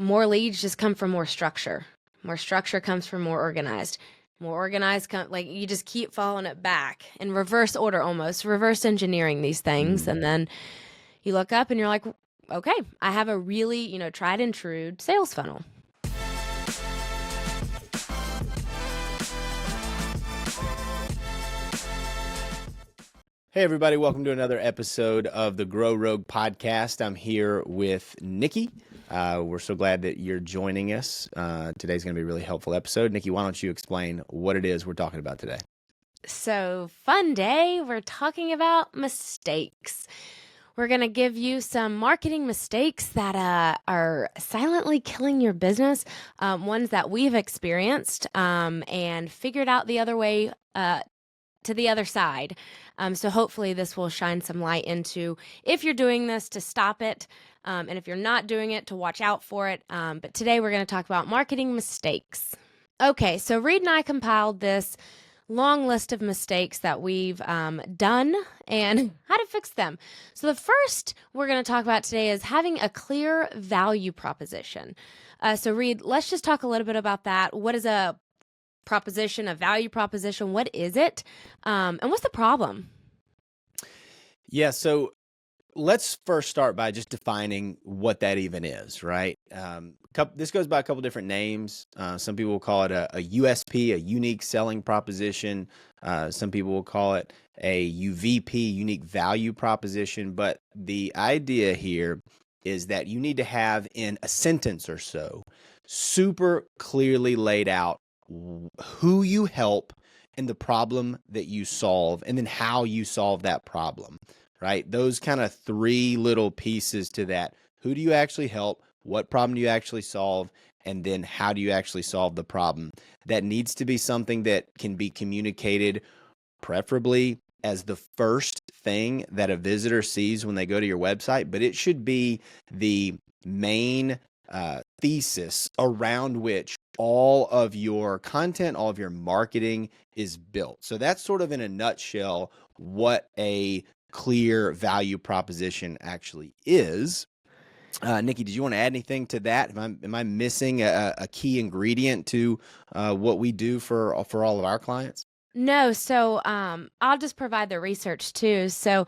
more leads just come from more structure. More structure comes from more organized. More organized, like you just keep following it back in reverse order, almost reverse engineering these things. And then you look up and you're like, okay, I have a really, tried and true sales funnel. Hey, everybody. Welcome to another episode of the Grow Rogue podcast. I'm here with Nikki. We're so glad that you're joining us. Today's going to be a really helpful episode. Nikki, why don't you explain what it is we're talking about today? So, fun day. We're talking about mistakes. We're going to give you some marketing mistakes that are silently killing your business, ones that we've experienced and figured out the other way to the other side. So hopefully this will shine some light into if you're doing this to stop it, and if you're not doing it to watch out for it. But today we're going to talk about marketing mistakes. Okay, so Reade and I compiled this long list of mistakes that we've done and how to fix them. So the first we're going to talk about today is having a clear value proposition. So Reade, let's just talk a little bit about that. What is a proposition, a value proposition? What is it? And what's the problem? Yeah, so let's first start by just defining what that even is, right? This goes by a couple different names. Some people will call it a USP, a unique selling proposition. Some people will call it a UVP, unique value proposition. But the idea here is that you need to have in a sentence or so super clearly laid out who you help and the problem that you solve, and then how you solve that problem, right? Those kind of three little pieces to that. Who do you actually help? What problem do you actually solve? And then how do you actually solve the problem? That needs to be something that can be communicated preferably as the first thing that a visitor sees when they go to your website, but it should be the main thesis around which all of your content, all of your marketing is built. So that's sort of in a nutshell what a clear value proposition actually is. Nikki, did you want to add anything to that? Am I missing a key ingredient to what we do for all of our clients? No, so I'll just provide the research too. So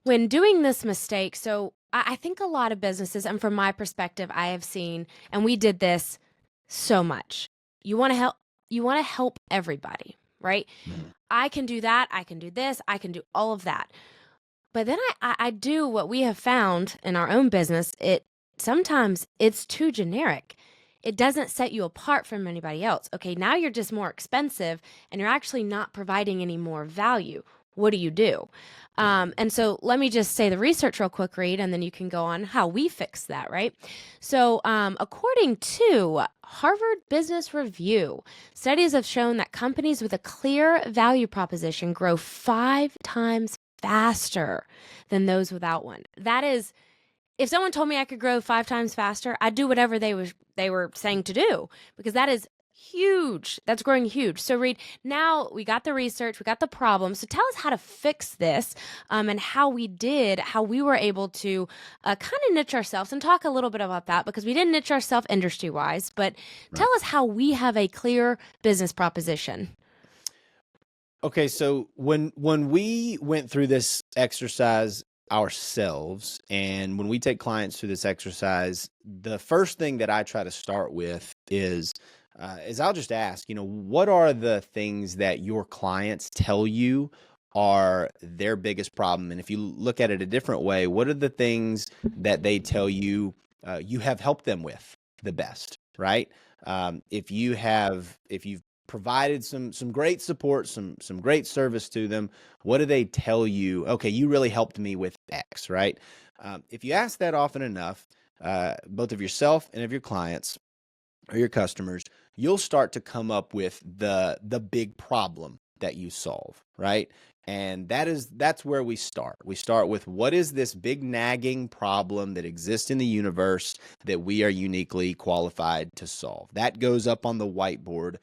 when doing this mistake, so I think a lot of businesses, and from my perspective, I have seen, and we did this so much. You want to help everybody, right? I can do that. I can do this. I can do all of that. But then I do what we have found in our own business. Sometimes it's too generic. It doesn't set you apart from anybody else. Okay, now you're just more expensive and you're actually not providing any more value. What do you do? And so let me just say the research real quick, Reade, and then you can go on how we fix that, right? So according to Harvard Business Review, studies have shown that companies with a clear value proposition grow 5 times faster than those without one. That is, if someone told me I could grow 5 times faster, I'd do whatever they were saying to do, because that is huge. That's growing huge. So Reade, now we got the research, we got the problem. So tell us how to fix this and how we were able to kind of niche ourselves, and talk a little bit about that, because we didn't niche ourselves industry-wise, but tell us how we have a clear business proposition. Okay, so when we went through this exercise ourselves, and when we take clients through this exercise, the first thing that I try to start with is I'll just ask, what are the things that your clients tell you are their biggest problem? And if you look at it a different way, what are the things that they tell you you have helped them with the best, right? If you've provided some great support, some great service to them, what do they tell you? Okay, you really helped me with X, right? If you ask that often enough, both of yourself and of your clients or your customers, you'll start to come up with the big problem that you solve, right? And that's where we start. We start with, what is this big nagging problem that exists in the universe that we are uniquely qualified to solve? That goes up on the whiteboard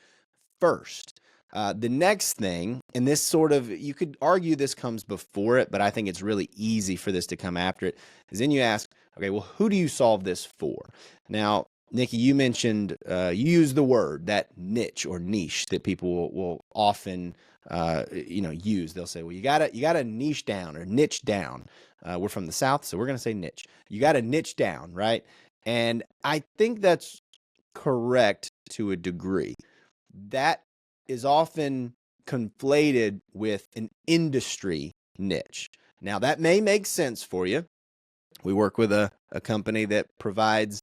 first. The next thing, and this sort of, you could argue this comes before it, but I think it's really easy for this to come after it, is then you ask, okay, well, who do you solve this for? Now, Nikki, you mentioned you use the word that niche or niche that people will often use. They'll say, well, you gotta niche down or niche down. We're from the South, so we're gonna say niche. You gotta niche down, right? And I think that's correct to a degree. That is often conflated with an industry niche. Now, that may make sense for you. We work with a company that provides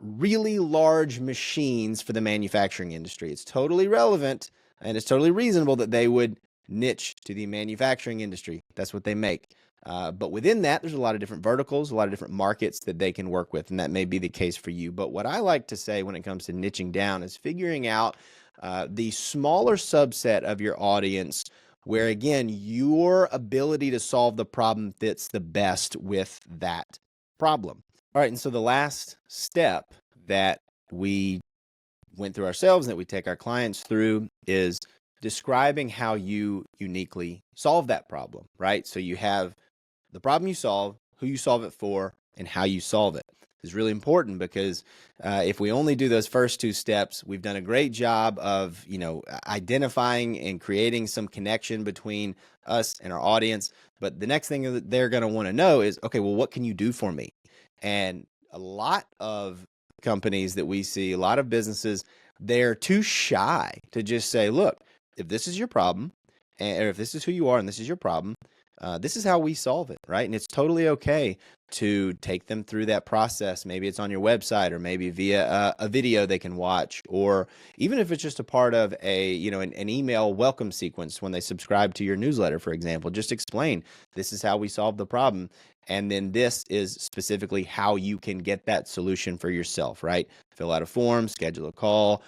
really large machines for the manufacturing industry. It's totally relevant and it's totally reasonable that they would niche to the manufacturing industry. That's what they make. But within that, there's a lot of different verticals, a lot of different markets that they can work with, and that may be the case for you. But what I like to say when it comes to niching down is figuring out the smaller subset of your audience where, again, your ability to solve the problem fits the best with that problem. All right, and so the last step that we went through ourselves and that we take our clients through is describing how you uniquely solve that problem, right? So you have the problem you solve, who you solve it for, and how you solve it. Is really important because if we only do those first two steps, we've done a great job of identifying and creating some connection between us and our audience. But the next thing that they're going to want to know is, okay, well, what can you do for me? And a lot of companies that we see, a lot of businesses, they're too shy to just say, look, if this is your problem, or if this is who you are and this is your problem, this is how we solve it, right? And it's totally okay to take them through that process. Maybe it's on your website, or maybe via a video they can watch, or even if it's just a part of an email welcome sequence when they subscribe to your newsletter, for example. Just explain, this is how we solve the problem. And then this is specifically how you can get that solution for yourself, right? Fill out a form, schedule a call,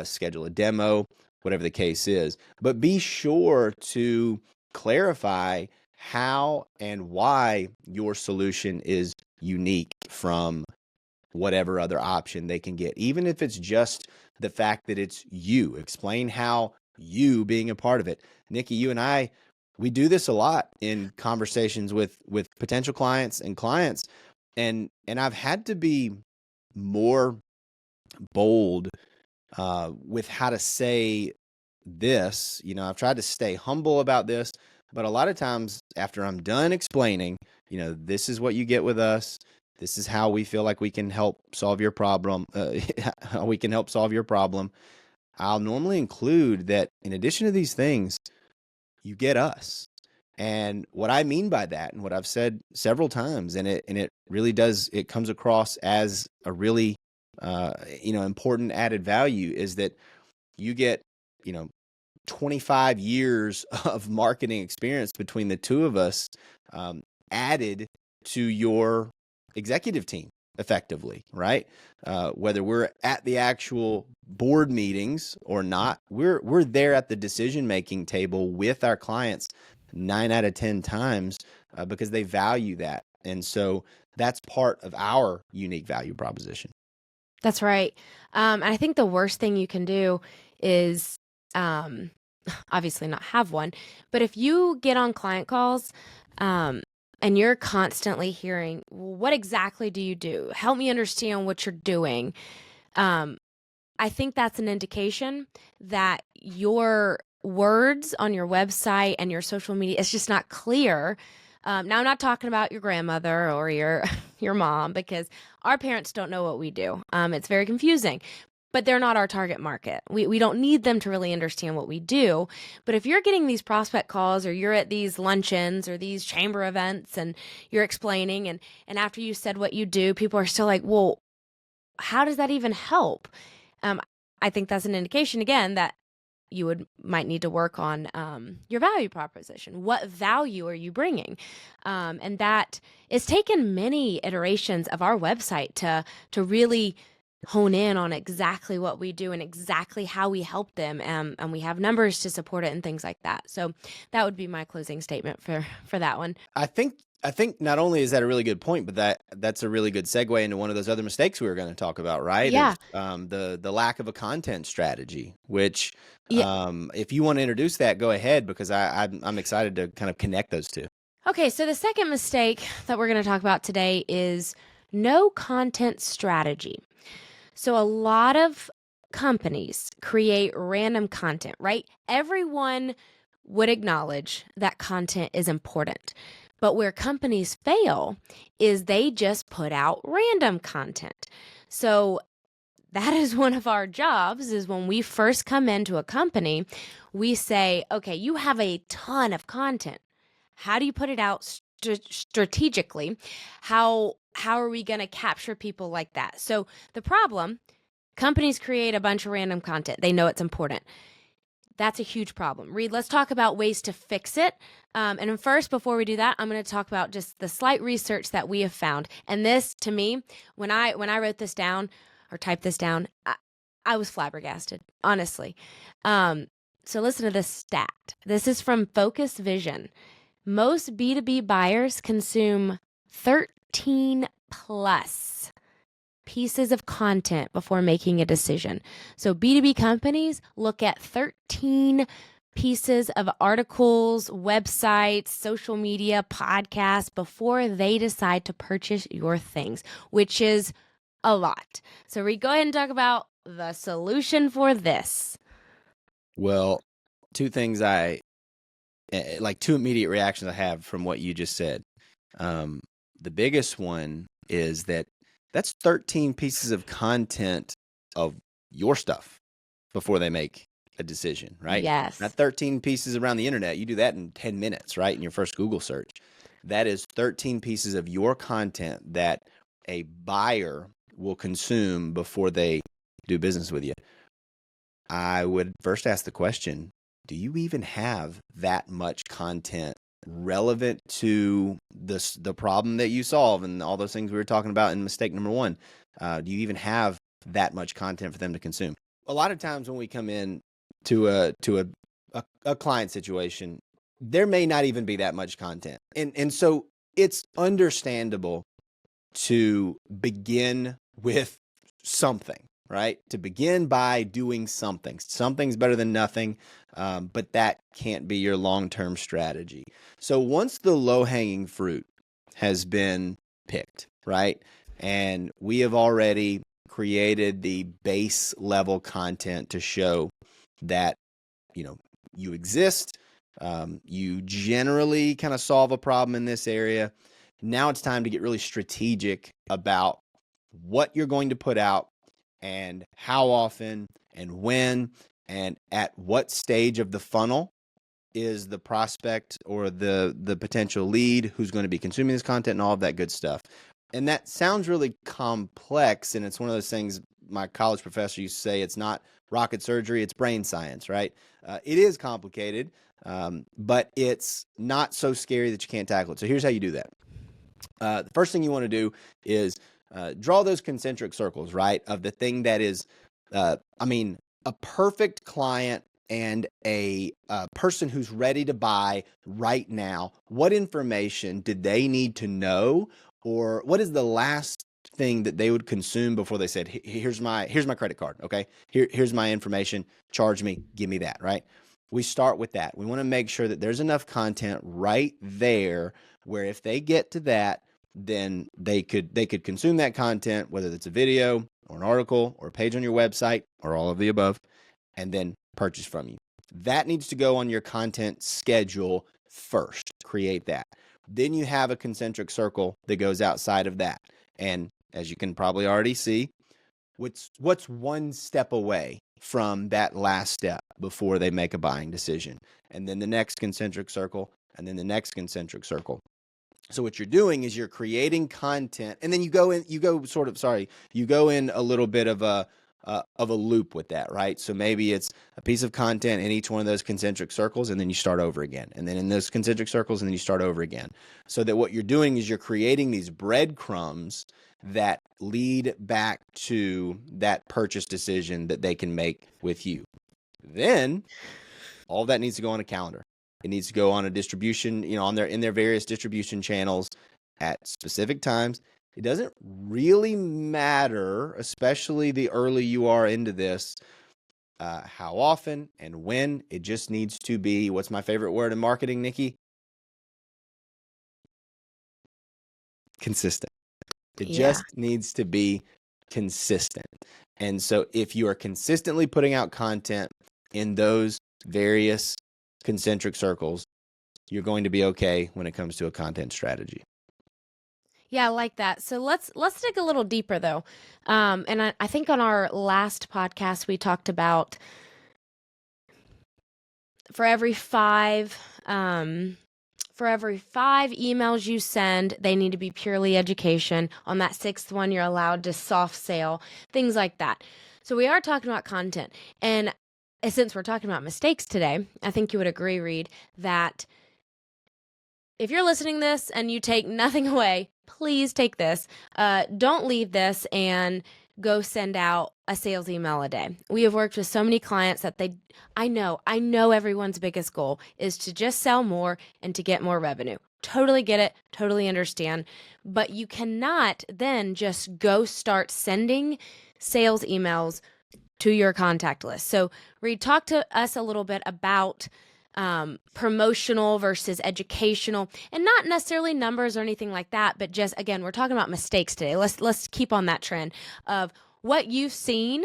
schedule a demo, whatever the case is. But be sure to clarify how and why your solution is unique from whatever other option they can get. Even if it's just the fact that it's you, explain how you being a part of it. Nikki, you and I, we do this a lot in conversations with potential clients and clients. And I've had to be more bold with how to say this. I've tried to stay humble about this, but a lot of times after I'm done explaining, this is what you get with us. This is how we feel like we can help solve your problem. How we can help solve your problem. I'll normally include that in addition to these things, you get us. And what I mean by that, and what I've said several times, and it really does, it comes across as a really, important added value, is that you get, 25 years of marketing experience between the two of us, added to your executive team effectively, right? Whether we're at the actual board meetings or not, we're there at the decision-making table with our clients 9 out of 10 times because they value that. And so that's part of our unique value proposition. That's right. And I think the worst thing you can do is obviously not have one, but if you get on client calls and you're constantly hearing, what exactly do you do? Help me understand what you're doing. I think that's an indication that your words on your website and your social media is just not clear. Now, I'm not talking about your grandmother or your mom, because our parents don't know what we do. It's very confusing, but they're not our target market. We don't need them to really understand what we do. But if you're getting these prospect calls, or you're at these luncheons or these chamber events and you're explaining, and after you said what you do, people are still like, well, how does that even help? I think that's an indication, again, that you might need to work on your value proposition. What value are you bringing? And that it's taken many iterations of our website to really hone in on exactly what we do and exactly how we help them. And we have numbers to support it and things like that. So that would be my closing statement for that one. I think not only is that a really good point, but that's a really good segue into one of those other mistakes we were going to talk about, right? Yeah. The lack of a content strategy, which Yeah. if you want to introduce that, go ahead, because I'm excited to kind of connect those two. Okay, so the second mistake that we're going to talk about today is no content strategy. So a lot of companies create random content, right? Everyone would acknowledge that content is important. But where companies fail is they just put out random content. So that is one of our jobs is when we first come into a company, we say, okay, you have a ton of content. How do you put it out strategically? How are we going to capture people like that? So the problem, companies create a bunch of random content. They know it's important. That's a huge problem. Reade, let's talk about ways to fix it. And first, before we do that, I'm going to talk about just the slight research that we have found. And this, to me, when I wrote this down or typed this down, I was flabbergasted, honestly. So listen to this stat. This is from Focus Vision. Most B2B buyers consume 13 plus pieces of content before making a decision. So B2B companies look at 13 pieces of articles, websites, social media, podcasts before they decide to purchase your things, which is a lot. So we go ahead and talk about the solution for this. Well, two things like two immediate reactions I have from what you just said. The biggest one is that's 13 pieces of content of your stuff before they make a decision, right? Yes. Not 13 pieces around the internet. You do that in 10 minutes, right? In your first Google search. That is 13 pieces of your content that a buyer will consume before they do business with you. I would first ask the question, do you even have that much content relevant to the problem that you solve and all those things we were talking about in mistake number one? Do you even have that much content for them to consume? A lot of times when we come in to a client situation, there may not even be that much content. And so it's understandable to begin with something, right? To begin by doing something. Something's better than nothing, but that can't be your long-term strategy. So once the low-hanging fruit has been picked, right? And we have already created the base level content to show that, you exist. You generally kind of solve a problem in this area. Now it's time to get really strategic about what you're going to put out and how often and when and at what stage of the funnel is the prospect or the potential lead who's going to be consuming this content and all of that good stuff. And that sounds really complex, and it's one of those things my college professor used to say, it's not rocket surgery, it's brain science, right? It is complicated, but it's not so scary that you can't tackle it. So here's how you do that. The first thing you want to do is draw those concentric circles, right? Of the thing that is, a perfect client and a person who's ready to buy right now. What information did they need to know, or what is the last thing that they would consume before they said, here's my credit card, okay? Here's my information, charge me, give me that, right? We start with that. We want to make sure that there's enough content right there where if they get to that, then they could consume that content, whether it's a video or an article or a page on your website or all of the above, and then purchase from you. That needs to go on your content schedule first. Create that. Then you have a concentric circle that goes outside of that. And as you can probably already see, what's one step away from that last step before they make a buying decision? And then the next concentric circle, and then the next concentric circle. So what you're doing is you're creating content, and then you go in a little bit of a loop with that, right? So maybe it's a piece of content in each one of those concentric circles, and then you start over again. And then in those concentric circles, and then you start over again. So that what you're doing is you're creating these breadcrumbs that lead back to that purchase decision that they can make with you. Then all that needs to go on a calendar. It needs to go on a distribution, in their various distribution channels at specific times. It doesn't really matter, especially the early you are into this, how often and when. It just needs to be, what's my favorite word in marketing, Nikki? Consistent. It just needs to be consistent. And so if you are consistently putting out content in those various concentric circles, you're going to be okay when it comes to a content strategy. Yeah, I like that. So let's dig a little deeper though. And I think on our last podcast we talked about for every five emails you send, they need to be purely education. On that sixth one, you're allowed to soft sale, things like that. So we are talking about content. And since we're talking about mistakes today, I think you would agree, Reade, that if you're listening to this and you take nothing away, please take this. Don't leave this and go send out a sales email a day. We have worked with so many clients that I know everyone's biggest goal is to just sell more and to get more revenue. Totally get it, totally understand. But you cannot then just go start sending sales emails to your contact list. So Reade, talk to us a little bit about promotional versus educational, and not necessarily numbers or anything like that, but just, again, we're talking about mistakes today. Let's keep on that trend of what you've seen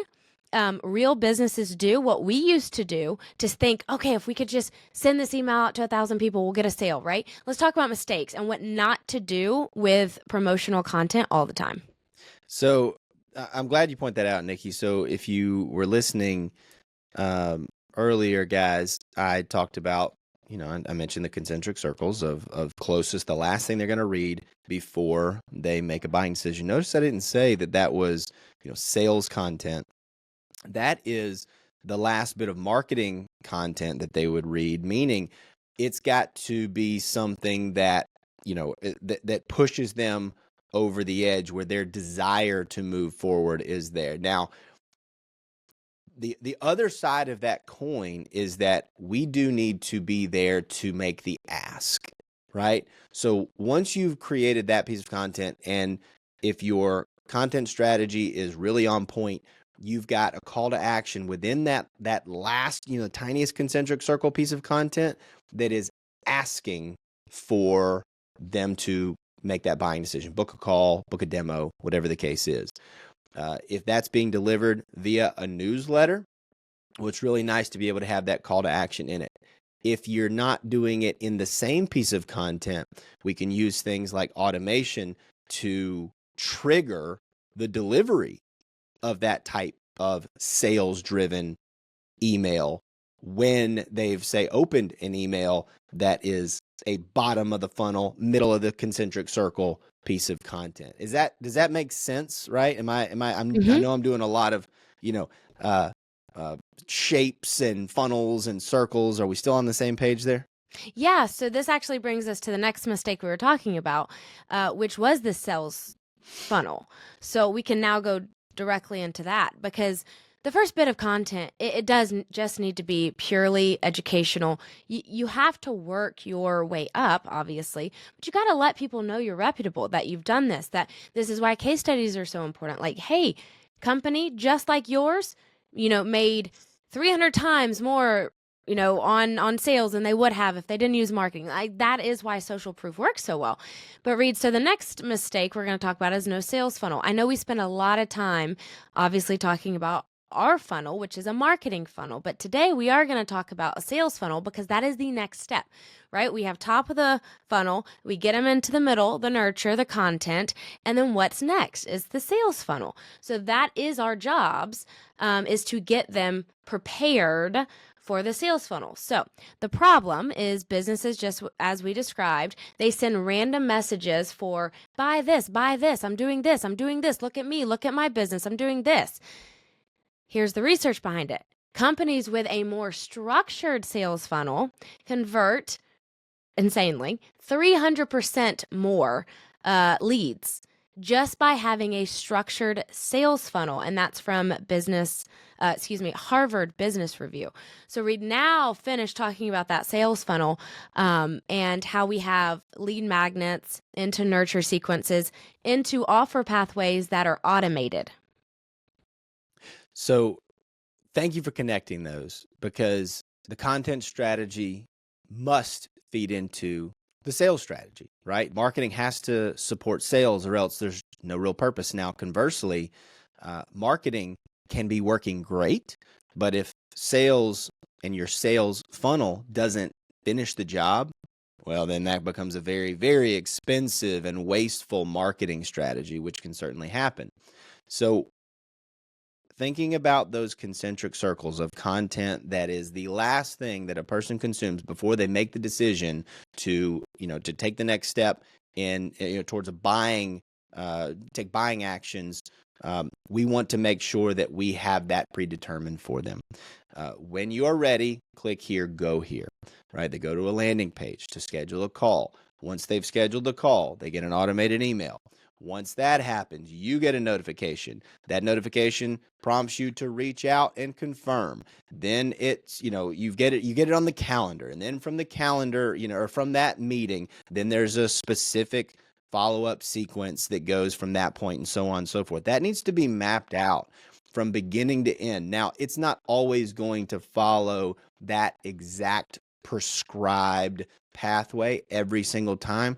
real businesses do, what we used to do, to think, okay, if we could just send this email out to 1,000 people, we'll get a sale, right? Let's talk about mistakes and what not to do with promotional content all the time. So I'm glad you point that out, Nikki. So if you were listening earlier, guys, I talked about, I mentioned the concentric circles of closest, the last thing they're going to read before they make a buying decision. Notice I didn't say that was, sales content. That is the last bit of marketing content that they would read, meaning it's got to be something that, that pushes them over the edge, where their desire to move forward is there. Now, the other side of that coin is that we do need to be there to make the ask, right? So once you've created that piece of content, and if your content strategy is really on point, you've got a call to action within that last, tiniest concentric circle piece of content that is asking for them to make that buying decision, book a call, book a demo, whatever the case is. If that's being delivered via a newsletter, well, it's really nice to be able to have that call to action in it. If you're not doing it in the same piece of content, we can use things like automation to trigger the delivery of that type of sales-driven email when they've, say, opened an email that is a bottom of the funnel, middle of the concentric circle piece of content. Does that make sense, right? I know I'm doing a lot of, shapes and funnels and circles. Are we still on the same page there? Yeah, so this actually brings us to the next mistake we were talking about, which was the sales funnel. So we can now go directly into that, because the first bit of content, it doesn't just need to be purely educational. You have to work your way up, obviously, but you got to let people know you're reputable, that you've done this, that this is why case studies are so important. Like, hey, company just like yours, made 300 times more, on sales than they would have if they didn't use marketing. That is why social proof works so well. But Reade, so the next mistake we're going to talk about is no sales funnel. I know we spend a lot of time, obviously, talking about our funnel, which is a marketing funnel. But today we are going to talk about a sales funnel, because that is the next step, right? We have top of the funnel, we get them into the middle, the nurture, the content, and then what's next is the sales funnel. So that is our jobs, is to get them prepared for the sales funnel. So the problem is businesses, just as we described, they send random messages for buy this, I'm doing this, look at me, look at my business, I'm doing this. Here's the research behind it. Companies with a more structured sales funnel convert, insanely, 300% more leads just by having a structured sales funnel. And that's from Harvard Business Review. So Reade, now finished talking about that sales funnel and how we have lead magnets into nurture sequences, into offer pathways that are automated. So thank you for connecting those, because the content strategy must feed into the sales strategy, right? Marketing has to support sales, or else there's no real purpose. Now, conversely, Marketing can be working great, but if sales and your sales funnel doesn't finish the job, well, then that becomes a very, very expensive and wasteful marketing strategy, which can certainly happen. So thinking about those concentric circles of content that is the last thing that a person consumes before they make the decision to, to take the next step in, towards take buying actions. We want to make sure that we have that predetermined for them. When you are ready, click here, go here, right? They go to a landing page to schedule a call. Once they've scheduled the call, they get an automated email. Once that happens, you get a notification. That notification prompts you to reach out and confirm. Then it's, you get it on the calendar. And then from the calendar, or from that meeting, then there's a specific follow-up sequence that goes from that point and so on and so forth. That needs to be mapped out from beginning to end. Now, it's not always going to follow that exact prescribed pathway every single time.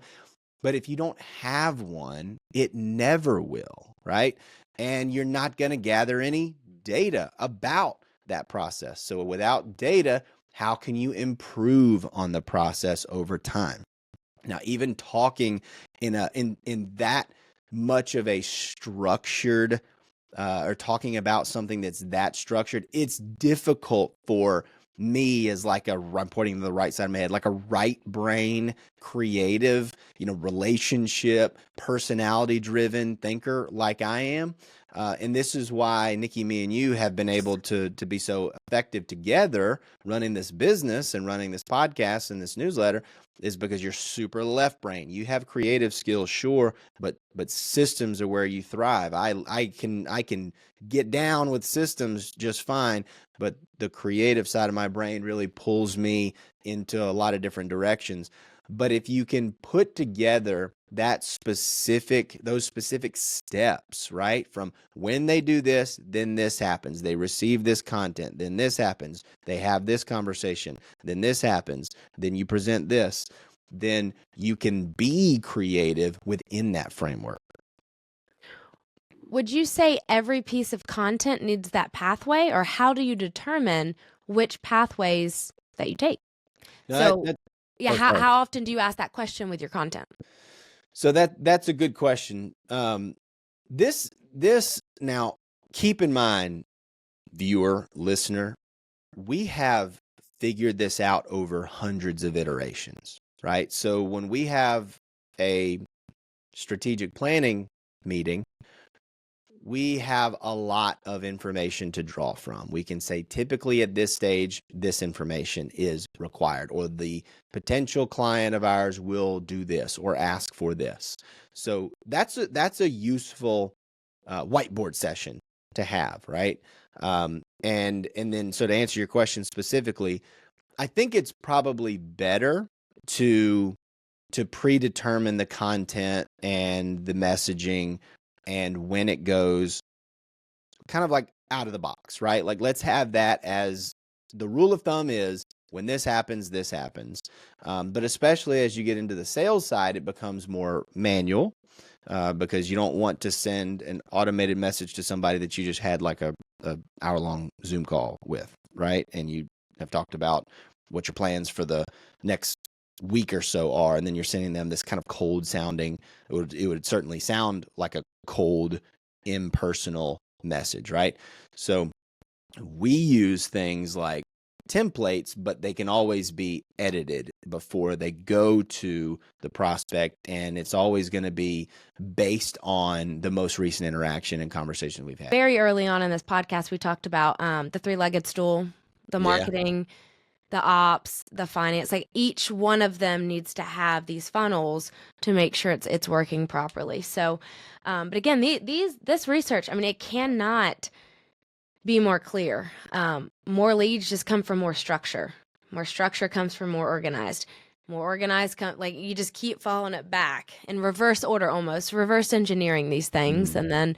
But if you don't have one, it never will, right? And you're not going to gather any data about that process. So without data, how can you improve on the process over time? Now, even talking in that much of a structured or talking about something that's that structured, it's difficult for me as I'm pointing to the right side of my head, like a right brain, creative, relationship, personality driven thinker like I am. And this is why, Nikki, me and you have been able to be so effective together running this business and running this podcast and this newsletter, is because you're super left brain. You have creative skills, sure, but systems are where you thrive. I can get down with systems just fine, but the creative side of my brain really pulls me into a lot of different directions. But if you can put together those specific steps, right? From when they do this, then this happens. They receive this content, then this happens. They have this conversation, then this happens. Then you present this. Then you can be creative within that framework. Would you say every piece of content needs that pathway, or how do you determine which pathways that you take? How often do you ask that question with your content? So that's a good question. This now, keep in mind, viewer, listener, we have figured this out over hundreds of iterations, right? So when we have a strategic planning meeting, we have a lot of information to draw from. We can say typically at this stage, this information is required, or the potential client of ours will do this or ask for this. So that's a useful whiteboard session to have, right? And then, so to answer your question specifically, I think it's probably better to predetermine the content and the messaging and when it goes kind of like out of the box, right? Like, let's have that as the rule of thumb is when this happens, this happens. But especially as you get into the sales side, it becomes more manual because you don't want to send an automated message to somebody that you just had like a hour-long Zoom call with, right? And you have talked about what your plans for the next week or so are, and then you're sending them this kind of cold sounding, it would certainly sound like a cold, impersonal message, right? So we use things like templates, but they can always be edited before they go to the prospect, and it's always going to be based on the most recent interaction and conversation we've had. Very early on in this podcast, we talked about the three-legged stool, the marketing, the ops, the finance. Like, each one of them needs to have these funnels to make sure it's working properly. So, but again, this research, I mean, it cannot be more clear. More leads just come from more structure. More structure comes from more organized. More organized, like, you just keep following it back in reverse order, almost reverse engineering these things. And then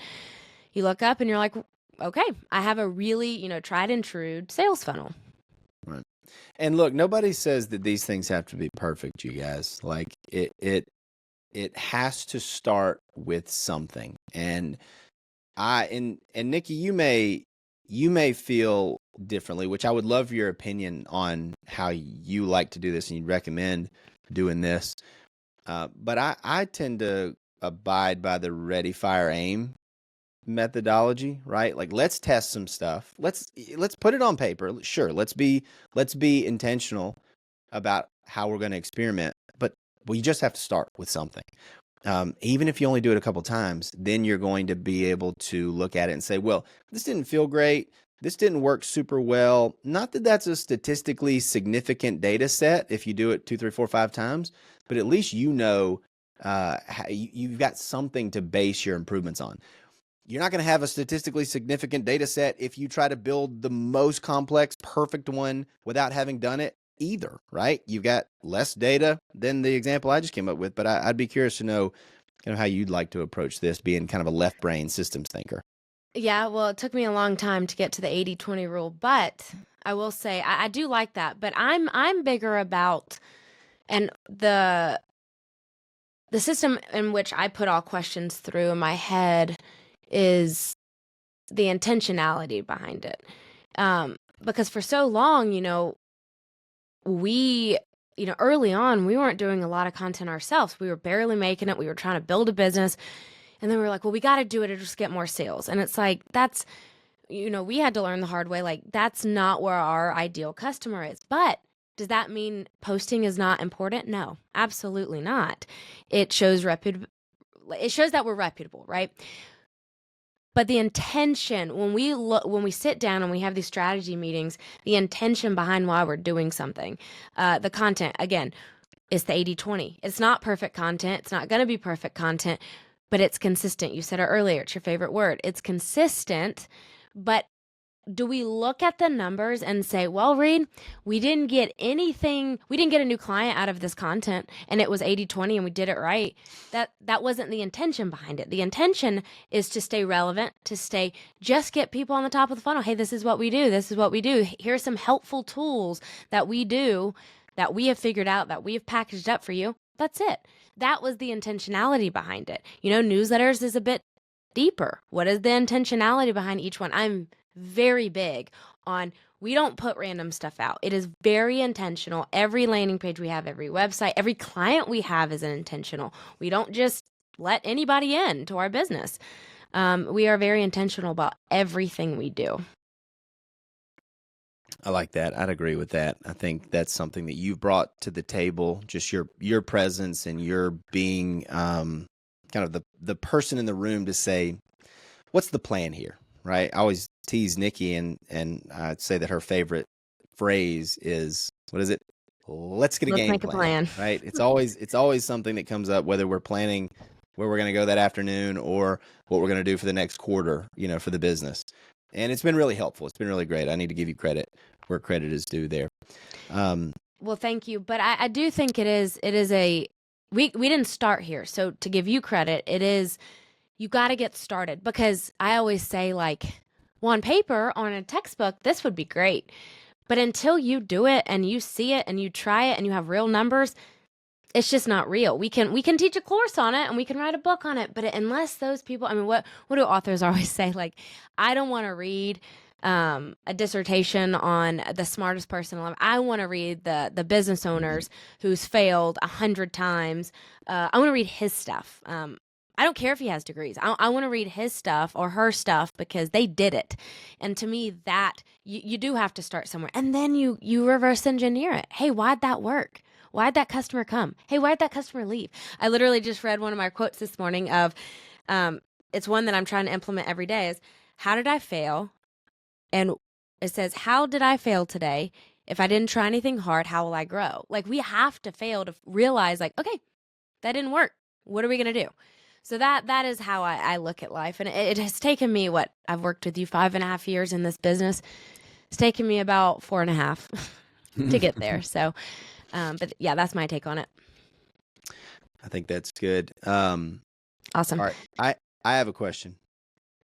you look up and you're like, okay, I have a really, tried and true sales funnel. Right. And look, nobody says that these things have to be perfect, you guys. Like, it has to start with something. And And Nikki, you may feel differently, which I would love your opinion on how you like to do this and you'd recommend doing this. But I tend to abide by the ready, fire, aim methodology, right? Like let's test some stuff. Let's put it on paper. Sure, let's be intentional about how we're going to experiment, but we just have to start with something. Even if you only do it a couple times, then you're going to be able to look at it and say, well, this didn't feel great. This didn't work super well. Not that that's a statistically significant data set if you do it 2, 3, 4, 5 times, but at least you've got something to base your improvements on. You're not going to have a statistically significant data set if you try to build the most complex, perfect one without having done it either, right? You've got less data than the example I just came up with, but I'd be curious to know kind of how you'd like to approach this, being kind of a left brain systems thinker. Yeah, well, it took me a long time to get to the 80-20 rule, but I will say I do like that. But I'm bigger about and the system in which I put all questions through in my head is the intentionality behind it. Because for so long, early on, we weren't doing a lot of content ourselves. We were barely making it. We were trying to build a business. And then we were like, well, we got to do it to just get more sales. And it's like, we had to learn the hard way. Like, that's not where our ideal customer is. But does that mean posting is not important? No, absolutely not. It shows that we're reputable, right? But the intention, when we sit down and we have these strategy meetings, the intention behind why we're doing something, the content, again, is the 80-20. It's not perfect content. It's not going to be perfect content, but it's consistent. You said it earlier. It's your favorite word. It's consistent, but do we look at the numbers and say, well, Reade, we didn't get a new client out of this content and it was 80-20 and we did it right. That wasn't the intention behind it. The intention is to stay relevant, just get people on the top of the funnel. Hey, this is what we do. This is what we do. Here's some helpful tools that we do that we have figured out, that we have packaged up for you. That's it. That was the intentionality behind it. Newsletters is a bit deeper. What is the intentionality behind each one? I'm very big on, we don't put random stuff out. It is very intentional. Every landing page we have, every website, every client we have is intentional. We don't just let anybody in to our business. We are very intentional about everything we do. I like that. I'd agree with that. I think that's something that you've brought to the table, just your presence and your being kind of the person in the room to say, what's the plan here, right? I always tease Nikki and I'd say that her favorite phrase is, what is it? Let's get a game make a plan. Right? It's always something that comes up, whether we're planning where we're going to go that afternoon or what we're going to do for the next quarter, for the business. And it's been really helpful. It's been really great. I need to give you credit where credit is due there. Well, thank you. But I do think we didn't start here. So to give you credit, you got to get started, because I always say, like, well, on paper, on a textbook, this would be great. But until you do it and you see it and you try it and you have real numbers, it's just not real. We can teach a course on it and we can write a book on it, but unless those people, I mean, what do authors always say? Like, I don't want to read a dissertation on the smartest person alive. I want to read the business owners who's failed 100 times. I want to read his stuff. I don't care if he has degrees. I want to read his stuff or her stuff because they did it. And to me, that you do have to start somewhere, and then you reverse engineer it. Hey, why'd that work? Why'd that customer come? Hey, why'd that customer leave? I literally just read one of my quotes this morning of, it's one that I'm trying to implement every day, is, how did I fail? And it says, how did I fail today? If I didn't try anything hard, how will I grow? Like, we have to fail to realize, like, okay, that didn't work. What are we going to do? So that is how I look at life. And it has taken me, I've worked with you 5.5 years in this business. It's taken me about 4.5 to get there. So, but yeah, that's my take on it. I think that's good. Awesome. All right. I have a question.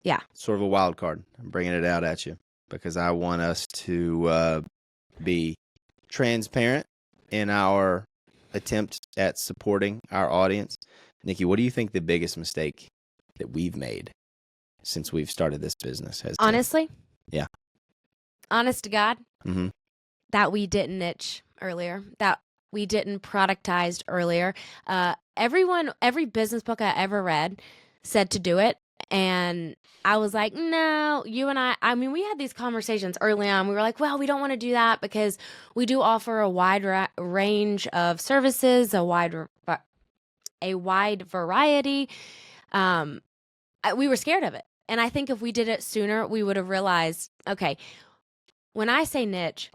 Yeah. Sort of a wild card. I'm bringing it out at you because I want us to be transparent in our attempt at supporting our audience. Nikki, what do you think the biggest mistake that we've made since we've started this business? Honestly, Yeah. honest to God, Mm-hmm. that we didn't niche earlier, that we didn't productize earlier. Every business book I ever read said to do it. And I was like, no, you and I mean, we had these conversations early on. We were like, well, we don't want to do that because we do offer a wide range of services, a wide variety. We were scared of it. And I think if we did it sooner, we would have realized, okay, when I say niche,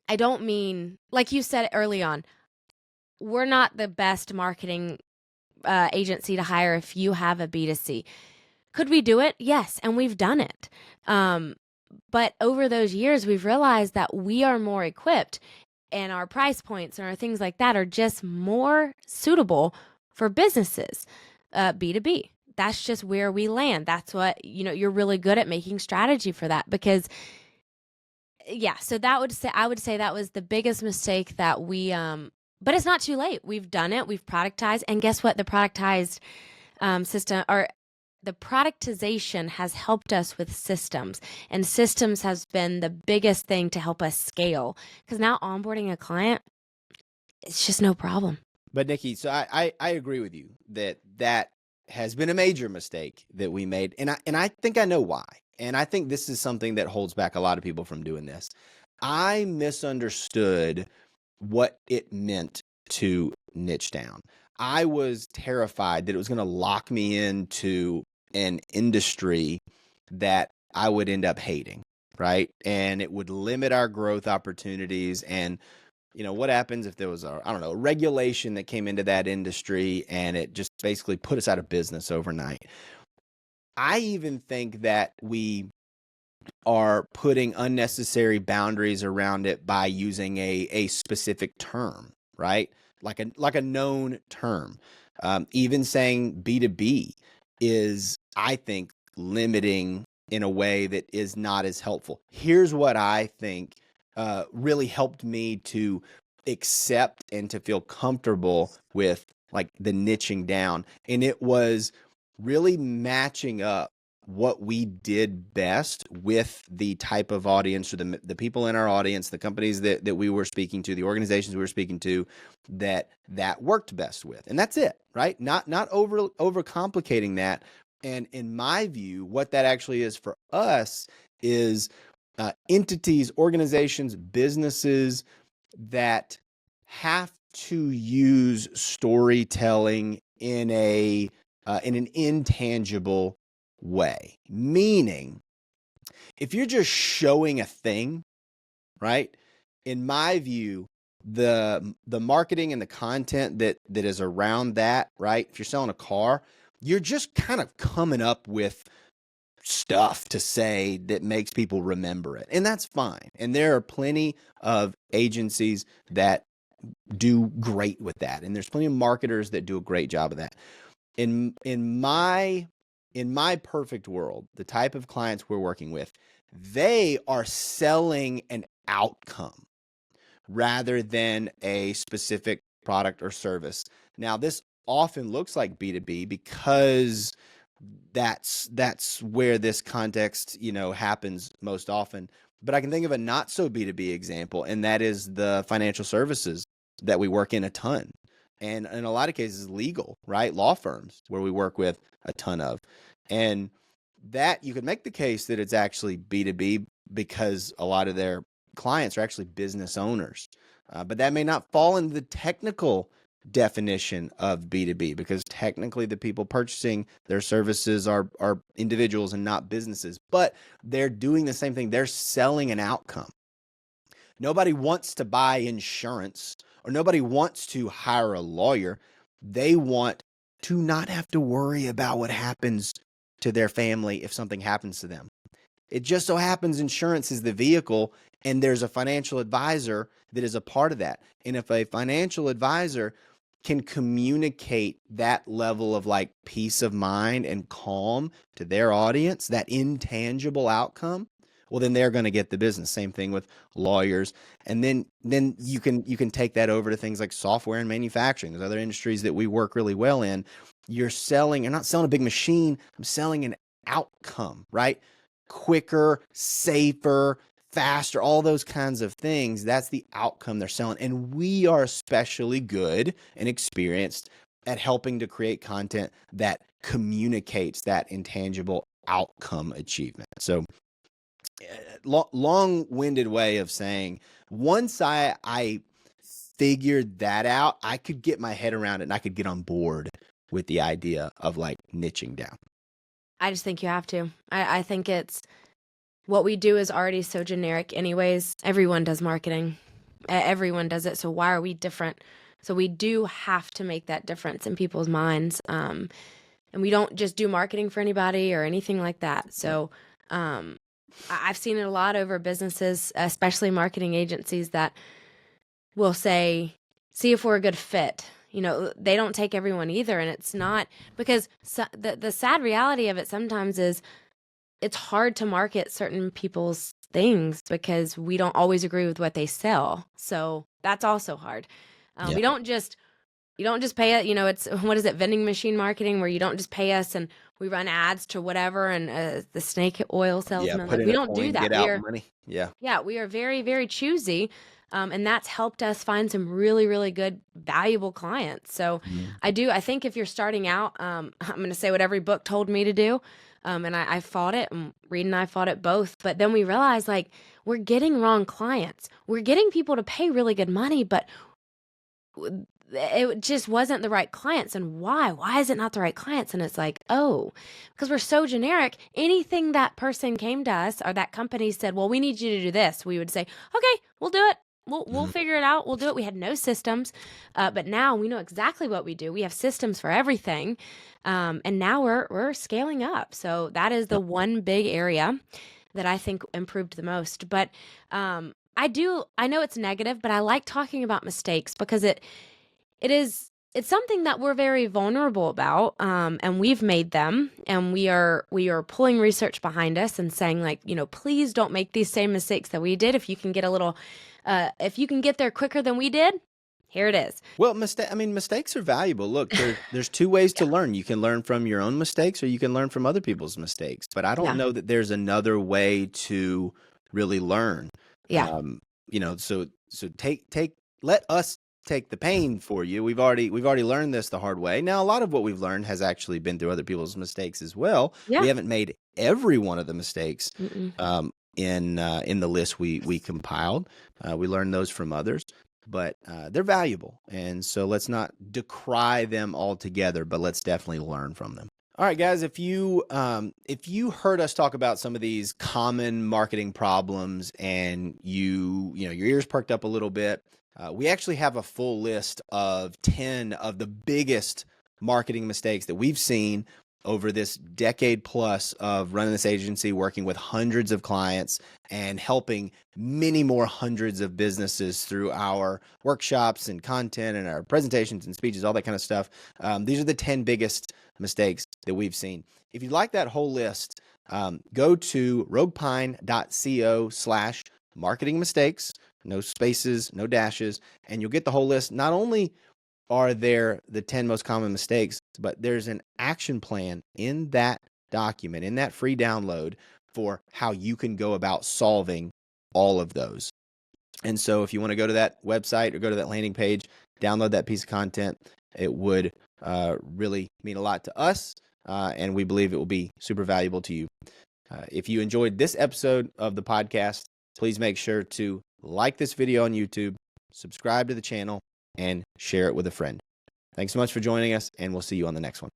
I don't mean, like you said early on, we're not the best marketing agency to hire if you have a B2C. Could we do it? Yes, and we've done it. But over those years, we've realized that we are more equipped and our price points and our things like that are just more suitable for businesses, B2B. That's just where we land. That's what, you're really good at making strategy for that because yeah, so I would say that was the biggest mistake that we but it's not too late. We've done it. We've productized, and guess what? The productized system or the productization has helped us with systems, and systems has been the biggest thing to help us scale because now onboarding a client, it's just no problem. But Nikki, so I agree with you that has been a major mistake that we made, and I think I know why. And I think this is something that holds back a lot of people from doing this. I misunderstood what it meant to niche down. I was terrified that it was going to lock me into an industry that I would end up hating, right? And it would limit our growth opportunities. And what happens if there was a regulation that came into that industry and it just basically put us out of business overnight? I even think that we are putting unnecessary boundaries around it by using a specific term, right? Like a known term. Even saying B2B is, I think, limiting in a way that is not as helpful. Here's what I think really helped me to accept and to feel comfortable with like the niching down. And it was really matching up what we did best with the type of audience or the people in our audience, the companies that we were speaking to, the organizations we were speaking to, that worked best with. And that's it, right? Not overcomplicating that. And in my view, what that actually is for us is entities, organizations, businesses that have to use storytelling in an intangible way. Meaning, if you're just showing a thing, right? In my view, the marketing and the content that is around that, right? If you're selling a car, you're just kind of coming up with stuff to say that makes people remember it. And that's fine. And there are plenty of agencies that do great with that. And there's plenty of marketers that do a great job of that. In my perfect world, the type of clients we're working with, they are selling an outcome rather than a specific product or service. Now, this often looks like B2B because that's where this context, happens most often. But I can think of a not so B2B example, and that is the financial services that we work in a ton. And in a lot of cases, legal, right? Law firms where we work with a ton of. And that you could make the case that it's actually B2B because a lot of their clients are actually business owners. But that may not fall into the technical definition of B2B because technically the people purchasing their services are individuals and not businesses. But they're doing the same thing. They're selling an outcome. Nobody wants to buy insurance or nobody wants to hire a lawyer. They want to not have to worry about what happens to their family if something happens to them. It just so happens insurance is the vehicle and there's a financial advisor that is a part of that. And if a financial advisor can communicate that level of like peace of mind and calm to their audience, that intangible outcome, well, then they're going to get the business. Same thing with lawyers. And then you can take that over to things like software and manufacturing. There's other industries that we work really well in. You're not selling a big machine. I'm selling an outcome, right? Quicker, safer, faster, all those kinds of things. That's the outcome they're selling. And we are especially good and experienced at helping to create content that communicates that intangible outcome achievement. So long-winded way of saying, once I figured that out, I could get my head around it and I could get on board with the idea of like niching down. I just think you have to. I think it's what we do is already so generic anyways. Everyone does marketing. Everyone does it. So why are we different? So we do have to make that difference in people's minds. And we don't just do marketing for anybody or anything like that. So I've seen it a lot over businesses, especially marketing agencies, that will say, see if we're a good fit. You know, they don't take everyone either. And it's not, because the sad reality of it sometimes is it's hard to market certain people's things because we don't always agree with what they sell. So that's also hard. Yeah. You don't just pay it. You know, it's, what is it, vending machine marketing, where you don't just pay us and we run ads to whatever, and the snake oil salesman. Put Like, in we a don't do coin, that. get out money. Yeah, we are very, very choosy. And that's helped us find some really, really good, valuable clients. So I think if you're starting out, I'm going to say what every book told me to do. And I fought it, and Reade and I fought it both. But then we realized, like, we're getting wrong clients. We're getting people to pay really good money, but it just wasn't the right clients. And why? Why is it not the right clients? And it's like, oh, because we're so generic. Anything that person came to us or that company said, well, we need you to do this, we would say, okay, we'll do it. We'll figure it out. We'll do it. We had no systems, but now we know exactly what we do. We have systems for everything, and now we're scaling up. So that is the one big area that I think improved the most. But I know it's negative, but I like talking about mistakes because it's something that we're very vulnerable about, and we've made them, and we are pulling research behind us and saying, like, you know, please don't make these same mistakes that we did. If you can get there quicker than we did, here it is. Well, mistakes are valuable. Look, there's two ways to learn. You can learn from your own mistakes, or you can learn from other people's mistakes. But I don't know that there's another way to really learn. Yeah. You know, so let us take the pain for you. We've already learned this the hard way. Now, a lot of what we've learned has actually been through other people's mistakes as well. Yeah. We haven't made every one of the mistakes in the list we compiled. We learned those from others, but they're valuable. And so let's not decry them altogether, but let's definitely learn from them. All right, guys, if you heard us talk about some of these common marketing problems and you know your ears perked up a little bit, we actually have a full list of 10 of the biggest marketing mistakes that we've seen over this decade plus of running this agency, working with hundreds of clients and helping many more hundreds of businesses through our workshops and content and our presentations and speeches, all that kind of stuff. These are the 10 biggest mistakes that we've seen. If you'd like that whole list, go to roguepine.co/marketing mistakes, no spaces, no dashes, and you'll get the whole list. Not only are there the 10 most common mistakes, but there's an action plan in that document, in that free download, for how you can go about solving all of those. And so if you want to go to that website or go to that landing page, download that piece of content, it would really mean a lot to us, and we believe it will be super valuable to you. If you enjoyed this episode of the podcast, please make sure to like this video on YouTube, subscribe to the channel, and share it with a friend. Thanks so much for joining us, and we'll see you on the next one.